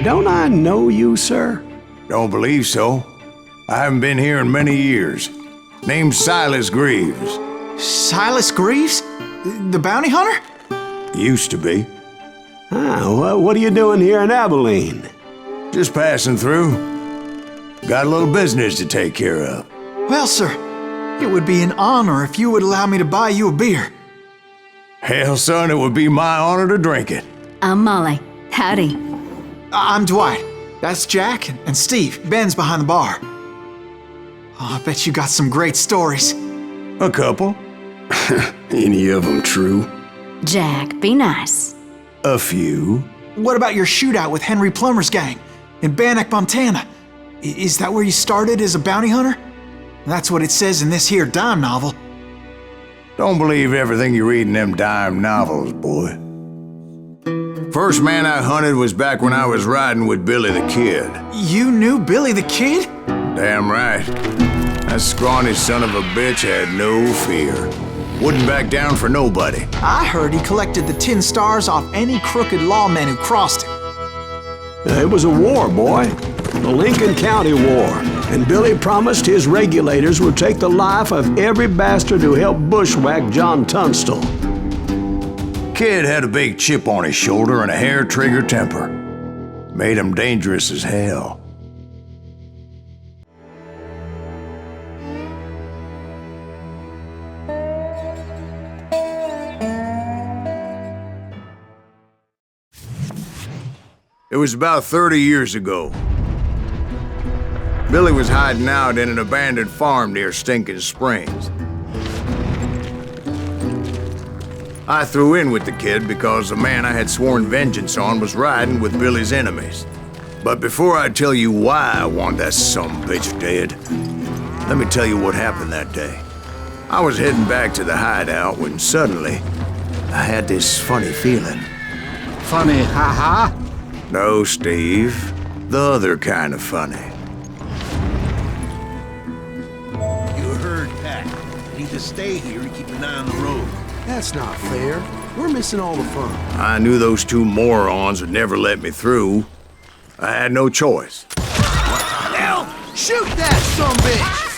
Don't I know you, sir? Don't believe so. I haven't been here in many years. Name's Silas Greaves. Silas Greaves? The bounty hunter? Used to be. What are you doing here in Abilene? Just passing through. Got a little business to take care of. Well, sir, it would be an honor if you would allow me to buy you a beer. Hell, son, it would be my honor to drink it. I'm Molly. Howdy. I'm Dwight. That's Jack and Steve. Ben's behind the bar. Oh, I bet you got some great stories. A couple. Any of them true? Jack, be nice. A few. What about your shootout with Henry Plummer's gang in Bannock, Montana? Is that where you started as a bounty hunter? That's what it says in this here dime novel. Don't believe everything you read in them dime novels, boy. First man I hunted was back when I was riding with Billy the Kid. You knew Billy the Kid? Damn right. That scrawny son of a bitch had no fear. Wouldn't back down for nobody. I heard he collected the 10 stars off any crooked lawmen who crossed him. It was a war, boy. The Lincoln County War. And Billy promised his regulators would take the life of every bastard who helped bushwhack John Tunstall. Kid had a big chip on his shoulder and a hair-trigger temper. Made him dangerous as hell. It was about 30 years ago. Billy was hiding out in an abandoned farm near Stinking Springs. I threw in with the kid because the man I had sworn vengeance on was riding with Billy's enemies. But before I tell you why I want that sumbitch dead, let me tell you what happened that day. I was heading back to the hideout when suddenly I had this funny feeling. Funny, ha-ha? No, Steve. The other kind of funny. You heard Pat. Need to stay here and keep an eye on the road. That's not fair. We're missing all the fun. I knew those two morons would never let me through. I had no choice. Hell! Shoot that sumbitch!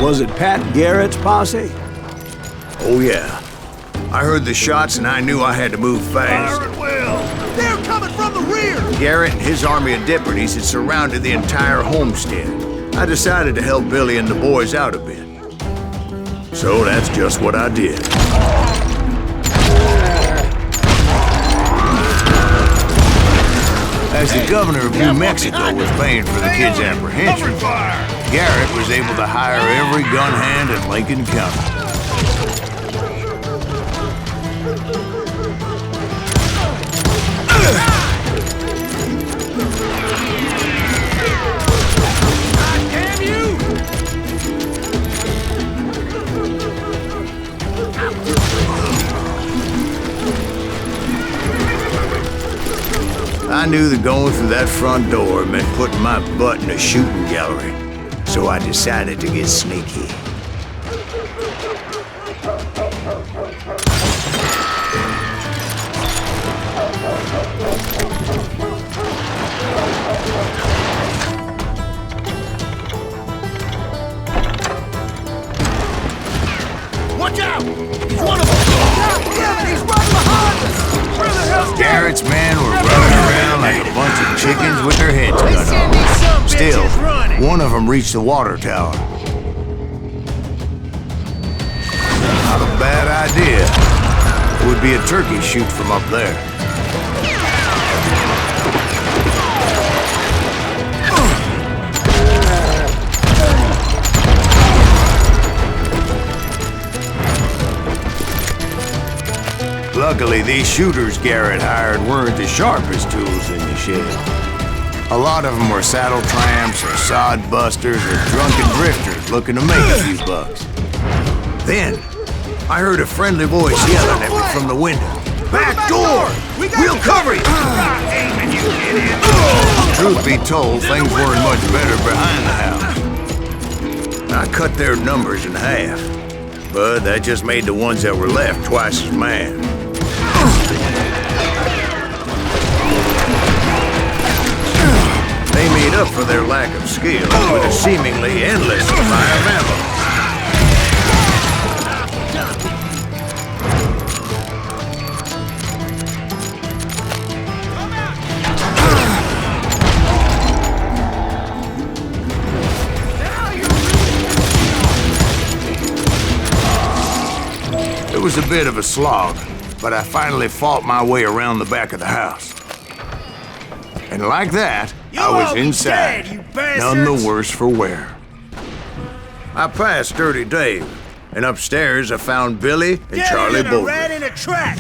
Was it Pat Garrett's posse? Oh, yeah. I heard the shots and I knew I had to move fast. Fire at will! They're coming from the rear! Garrett and his army of deputies had surrounded the entire homestead. I decided to help Billy and the boys out a bit. So that's just what I did. As the governor of New Mexico was paying for the kid's apprehension, Garrett was able to hire every gun hand in Lincoln County. I knew that going through that front door meant putting my butt in a shooting gallery, so I decided to get sneaky. Watch out! He's one of them! God damn it, he's right behind us! Where the hell's Garrett's men were running around like a bunch of chickens with their heads cut off. Still, one of them reached the water tower. Not a bad idea. It would be a turkey shoot from up there. Luckily, these shooters Garrett hired weren't the sharpest tools in the shed. A lot of them were saddle tramps or sod busters or drunken drifters looking to make a few bucks. Then, I heard a friendly voice yelling at me from the window. Back door! We'll cover you! Truth be told, things weren't much better behind the house. I cut their numbers in half, but that just made the ones that were left twice as mad. up for their lack of skill with a seemingly endless supply of ammo. It was a bit of a slog, but I finally fought my way around the back of the house. And like that, I was inside, none the worse for wear. I passed Dirty Dave, and upstairs I found Billy and Charlie both. Rat in a trap.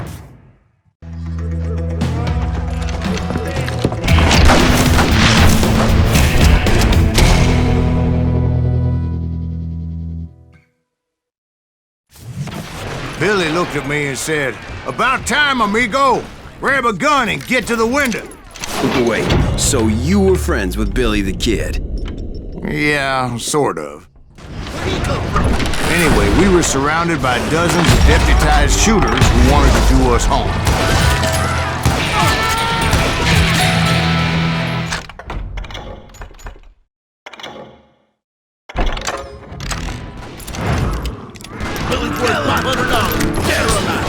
Billy looked at me and said, "About time, amigo. Grab a gun and get to the window." Wait, so you were friends with Billy the Kid? Yeah, sort of. Anyway, we were surrounded by dozens of deputized shooters who wanted to do us harm. Billy's worth $500. Dead or alive.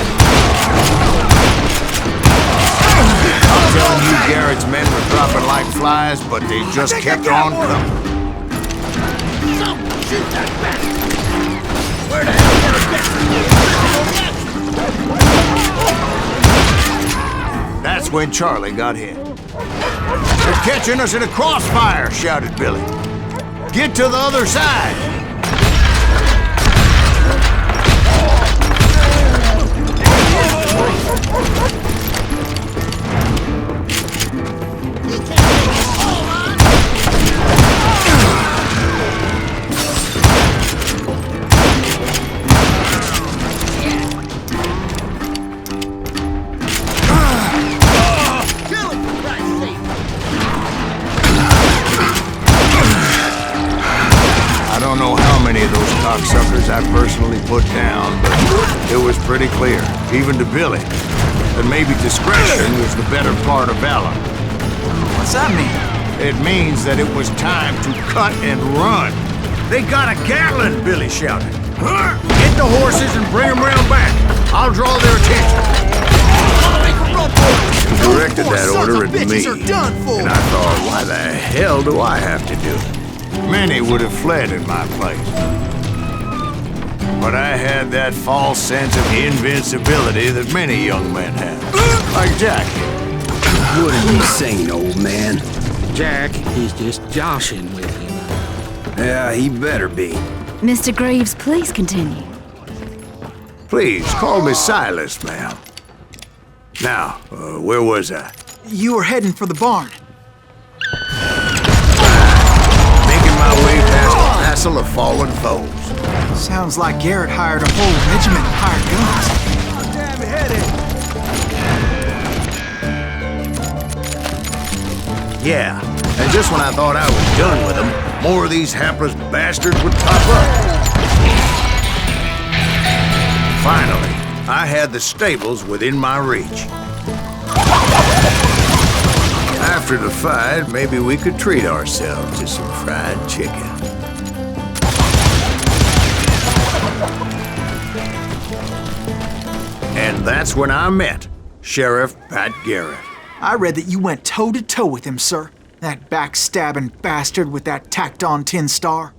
I'm telling you, Garrett's men were dropping like flies, but they just kept on coming. Someone shoot that bastard. Where the hell is that? That's when Charlie got hit. "They're catching us in a crossfire," shouted Billy. "Get to the other side." I don't know how many of those cocksuckers I personally put down, but it was pretty clear, even to Billy, that maybe discretion was the better part of valor. What's that mean? It means that it was time to cut and run. "They got a Gatling!" Billy shouted. "Get the horses and bring them round back. I'll draw their attention." He directed that order at me, and I thought, why the hell do I have to do it? Many would have fled in my place. But I had that false sense of invincibility that many young men have. Like Jack here. What are you saying, old man? Jack, he's just joshing with you. Yeah, he better be. Mr. Greaves, please continue. Please, call me Silas, ma'am. Now, where was I? You were heading for the barn. Making my way past a hassle of fallen foes. Sounds like Garrett hired a whole regiment of hired guns. Damn headed. Yeah, and just when I thought I was done with them, more of these hapless bastards would pop up. Finally, I had the stables within my reach. After the fight, maybe we could treat ourselves to some fried chicken. And that's when I met Sheriff Pat Garrett. I read that you went toe-to-toe with him, sir. That backstabbing bastard with that tacked-on tin star.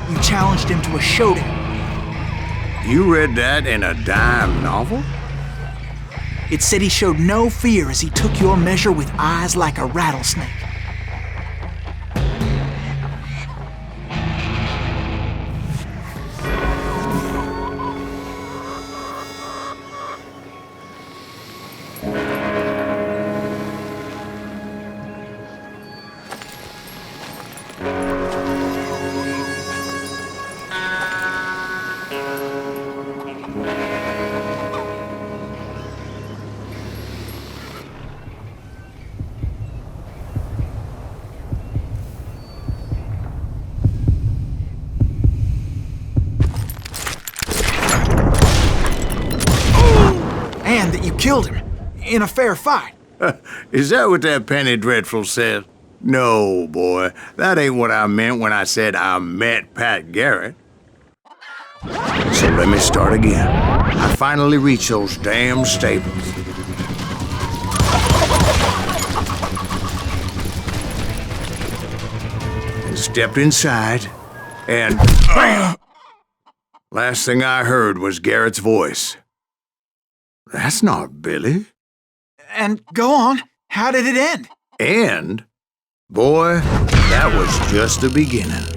You challenged him to a showdown. You read that in a dime novel? It said he showed no fear as he took your measure with eyes like a rattlesnake. and that you killed him in a fair fight. Is that what that Penny Dreadful said? No, boy. That ain't what I meant when I said I met Pat Garrett. So let me start again. I finally reached those damn stables. And stepped inside, and... Last thing I heard was Garrett's voice. That's not Billy. And go on, how did it end? And, boy, that was just the beginning.